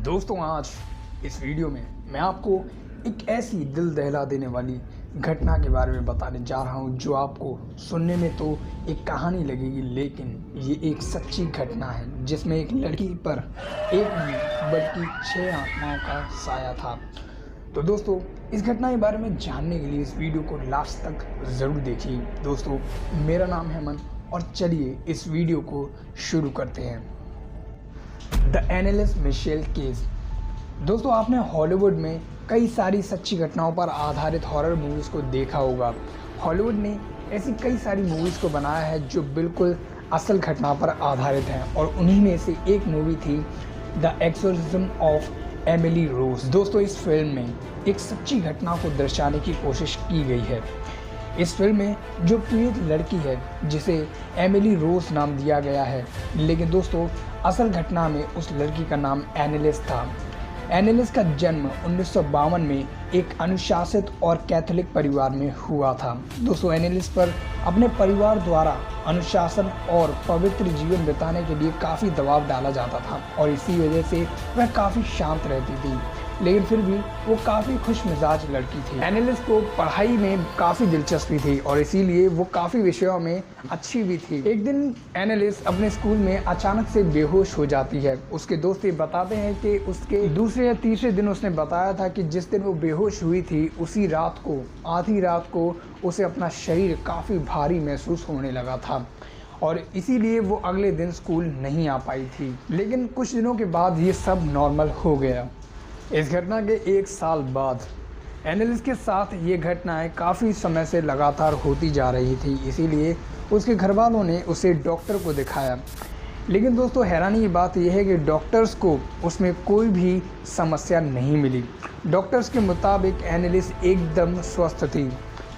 दोस्तों आज इस वीडियो में मैं आपको एक ऐसी दिल दहला देने वाली घटना के बारे में बताने जा रहा हूं जो आपको सुनने में तो एक कहानी लगेगी, लेकिन ये एक सच्ची घटना है जिसमें एक लड़की पर एक नहीं बल्कि 6 आत्माओं का साया था। तो दोस्तों इस घटना के बारे में जानने के लिए इस वीडियो को लास्ट तक ज़रूर देखिए। दोस्तों मेरा नाम है अमन और चलिए इस वीडियो को शुरू करते हैं। The Anneliese Michel case. दोस्तों आपने हॉलीवुड में कई सारी सच्ची घटनाओं पर आधारित हॉरर मूवीज़ को देखा होगा। हॉलीवुड ने ऐसी कई सारी मूवीज़ को बनाया है जो बिल्कुल असल घटना पर आधारित हैं और उन्हीं में से एक मूवी थी the exorcism of Emily Rose. दोस्तों इस फिल्म में एक सच्ची घटना को दर्शाने की कोशिश की गई है। इस फिल्म में जो पीड़ित लड़की है जिसे एमिली रोज नाम दिया गया है, लेकिन दोस्तों असल घटना में उस लड़की का नाम एनालिस था। एनालिस का जन्म 1952 में एक अनुशासित और कैथोलिक परिवार में हुआ था। दोस्तों एनालिस पर अपने परिवार द्वारा अनुशासन और पवित्र जीवन बिताने के लिए काफ़ी दबाव डाला जाता था और इसी वजह से वह काफ़ी शांत रहती थी, लेकिन फिर भी वो काफ़ी खुश मिजाज लड़की थी। एनालिस को पढ़ाई में काफ़ी दिलचस्पी थी और इसीलिए वो काफ़ी विषयों में अच्छी भी थी। एक दिन एनालिस अपने स्कूल में अचानक से बेहोश हो जाती है। उसके दोस्त ये बताते हैं कि उसके दूसरे या तीसरे दिन उसने बताया था कि जिस दिन वो बेहोश हुई थी उसी रात को, आधी रात को उसे अपना शरीर काफ़ी भारी महसूस होने लगा था और इसीलिए वो अगले दिन स्कूल नहीं आ पाई थी। लेकिन कुछ दिनों के बाद ये सब नॉर्मल हो गया। इस घटना के 1 साल बाद एनालिस के साथ ये घटनाएं काफ़ी समय से लगातार होती जा रही थी, इसीलिए उसके घर वालों ने उसे डॉक्टर को दिखाया। लेकिन दोस्तों हैरानी की बात यह है कि डॉक्टर्स को उसमें कोई भी समस्या नहीं मिली। डॉक्टर्स के मुताबिक एनालिस एकदम स्वस्थ थी,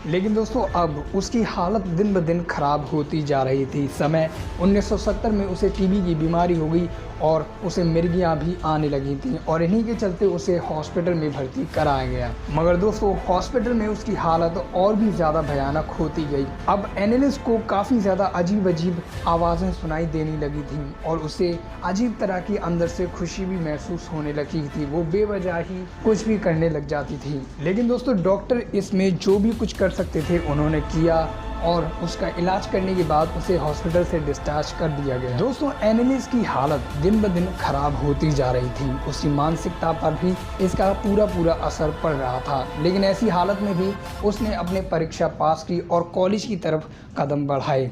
लेकिन दोस्तों अब उसकी हालत दिन ब दिन ख़राब होती जा रही थी। समय 1970 में उसे टीबी की बीमारी हो गई और उसे मिर्गियाँ भी आने लगी थी और इन्हीं के चलते उसे हॉस्पिटल में भर्ती कराया गया। मगर दोस्तों हॉस्पिटल में उसकी हालत और भी ज़्यादा भयानक होती गई। अब एनालिस को काफ़ी ज़्यादा अजीब अजीब आवाज़ें सुनाई देने लगी थी और उसे अजीब तरह की अंदर से खुशी भी महसूस होने लगी थी। वो बेवजह ही कुछ भी करने लग जाती थी। लेकिन दोस्तों डॉक्टर इसमें जो भी कुछ कर सकते थे उन्होंने किया और उसका इलाज करने के बाद उसे हॉस्पिटल से डिस्चार्ज कर दिया गया। दोस्तों एनालिस की हालत दिन ब दिन खराब होती जा रही थी। उसकी मानसिकता पर भी इसका पूरा असर पड़ रहा था, लेकिन ऐसी हालत में भी उसने अपने परीक्षा पास की और कॉलेज की तरफ कदम बढ़ाए।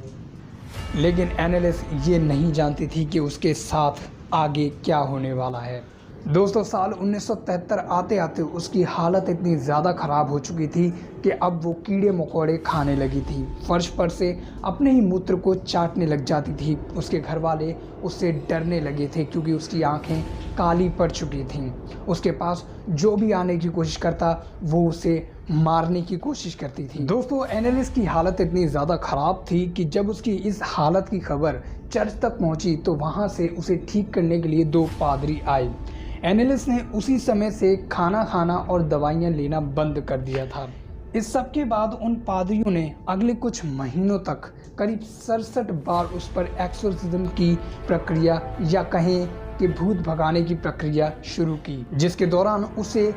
लेकिन एनालिस ये नहीं जानती थी कि उसके साथ आगे क्या होने वाला है। दोस्तों साल 1973 आते आते उसकी हालत इतनी ज़्यादा ख़राब हो चुकी थी कि अब वो कीड़े मकोड़े खाने लगी थी। फर्श पर से अपने ही मूत्र को चाटने लग जाती थी। उसके घर वाले उससे डरने लगे थे क्योंकि उसकी आंखें काली पड़ चुकी थीं। उसके पास जो भी आने की कोशिश करता वो उसे मारने की कोशिश करती थी। दोस्तों एनालिस की हालत इतनी ज़्यादा ख़राब थी कि जब उसकी इस हालत की खबर चर्च तक पहुंची तो वहां से उसे ठीक करने के लिए 2 पादरी आए। एनालिस ने उसी समय से खाना खाना और दवाइयाँ लेना बंद कर दिया था। इस सब के बाद उन पादरियों ने अगले कुछ महीनों तक करीब 67 बार उस पर एक्सोर्सिज्म की प्रक्रिया या कहें कि भूत भगाने की प्रक्रिया शुरू की, जिसके दौरान उसे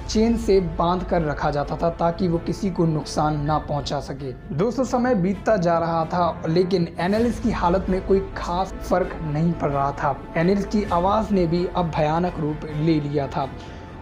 चेन से बांध कर रखा जाता था ताकि वो किसी को नुकसान ना पहुंचा सके। दोस्तों समय बीतता जा रहा था लेकिन एनालिस की हालत में कोई खास फर्क नहीं पड़ रहा था। एनालिस की आवाज़ ने भी अब भयानक रूप ले लिया था।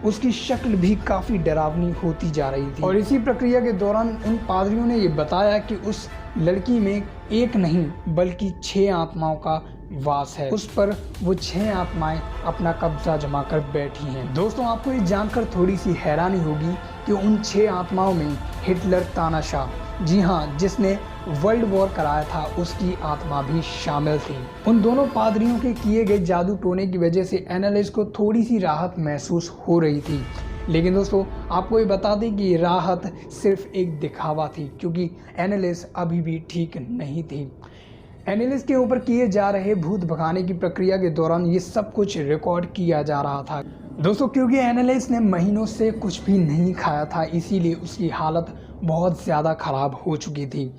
उसकी शक्ल भी काफ़ी डरावनी होती जा रही थी और इसी प्रक्रिया के दौरान उन पादरियों ने ये बताया कि उस लड़की में एक नहीं बल्कि 6 आत्माओं का वास है। उस पर वो 6 आत्माएं अपना कब्जा जमा कर बैठी हैं। दोस्तों आपको ये जानकर थोड़ी सी हैरानी होगी कि उन 6 आत्माओं में हिटलर तानाशाह, जी हाँ, जिसने वर्ल्ड वॉर कराया था, उसकी आत्मा भी शामिल थी। उन दोनों पादरियों के किए गए जादू टोने की वजह से एनालिस को थोड़ी सी राहत महसूस हो रही थी। लेकिन दोस्तों आपको ये बता दें कि ये राहत सिर्फ एक दिखावा थी क्योंकि एनालिस अभी भी ठीक नहीं थी। एनालिस के ऊपर किए जा रहे भूत भगाने की प्रक्रिया के दौरान ये सब कुछ रिकॉर्ड किया जा रहा था। दोस्तों क्योंकि एनालिस ने महीनों से कुछ भी नहीं खाया था, इसीलिए उसकी हालत बहुत ज़्यादा ख़राब हो चुकी थी।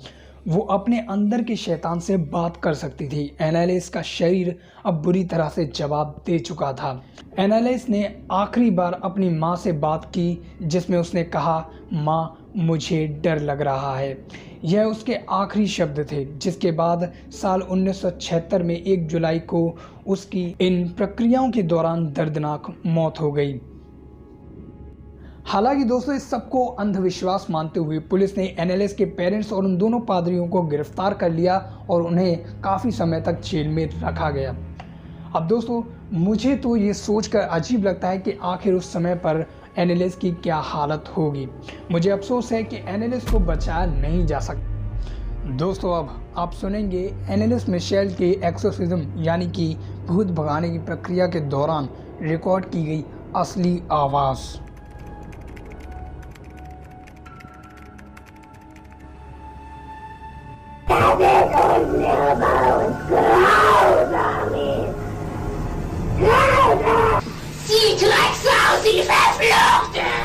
वो अपने अंदर के शैतान से बात कर सकती थी। एनालिस का शरीर अब बुरी तरह से जवाब दे चुका था। एनालिस ने आखिरी बार अपनी माँ से बात की, जिसमें उसने कहा, माँ मुझे डर लग रहा है। यह उसके आखिरी शब्द थे, जिसके बाद साल 1976 में 1 जुलाई को उसकी इन प्रक्रियाओं के दौरान दर्दनाक मौत हो गई। हालांकि दोस्तों, इस सबको अंधविश्वास मानते हुए पुलिस ने एनालिस के पेरेंट्स और उन दोनों पादरियों को गिरफ्तार कर लिया और उन्हें काफ़ी समय तक जेल में रखा गया। अब दोस्तों, मुझे तो ये सोचकर अजीब लगता है कि आखिर उस समय पर एनालिस की क्या हालत होगी। मुझे अफसोस है कि एनालिस को बचाया नहीं जा सकता। दोस्तों, अब आप सुनेंगे एनालिस मिशेल के एक्सोर्सिज्म यानी कि भूत भगाने की प्रक्रिया के दौरान रिकॉर्ड की गई असली आवाज़। Sieht gleich so aus, Sie Verfluchten!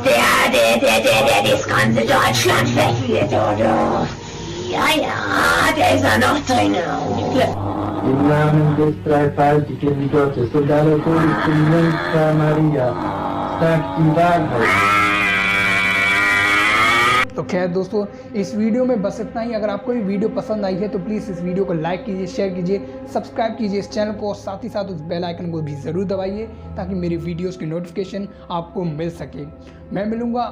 Der das ganze Deutschland verführt, oder? Ja, der ist ja noch drin. Im Namen des dreifaltigen Gottes und aller Toten Jungfrau Maria, sagt die Wahrheit. तो खैर दोस्तों, इस video में बस इतना ही। अगर आपको ये वीडियो पसंद आई है तो प्लीज़ इस वीडियो को लाइक कीजिए, शेयर कीजिए, सब्सक्राइब कीजिए इस चैनल को और साथ ही साथ उस बेल आइकन को भी ज़रूर दबाइए ताकि मेरी वीडियोस की नोटिफिकेशन आपको मिल सके। मैं मिलूँगा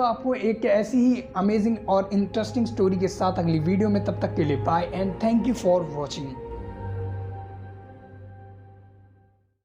आपको एक ऐसी ही अमेजिंग और इंटरेस्टिंग स्टोरी के साथ अगली वीडियो में। तब तक के लिए bye and thank you for watching.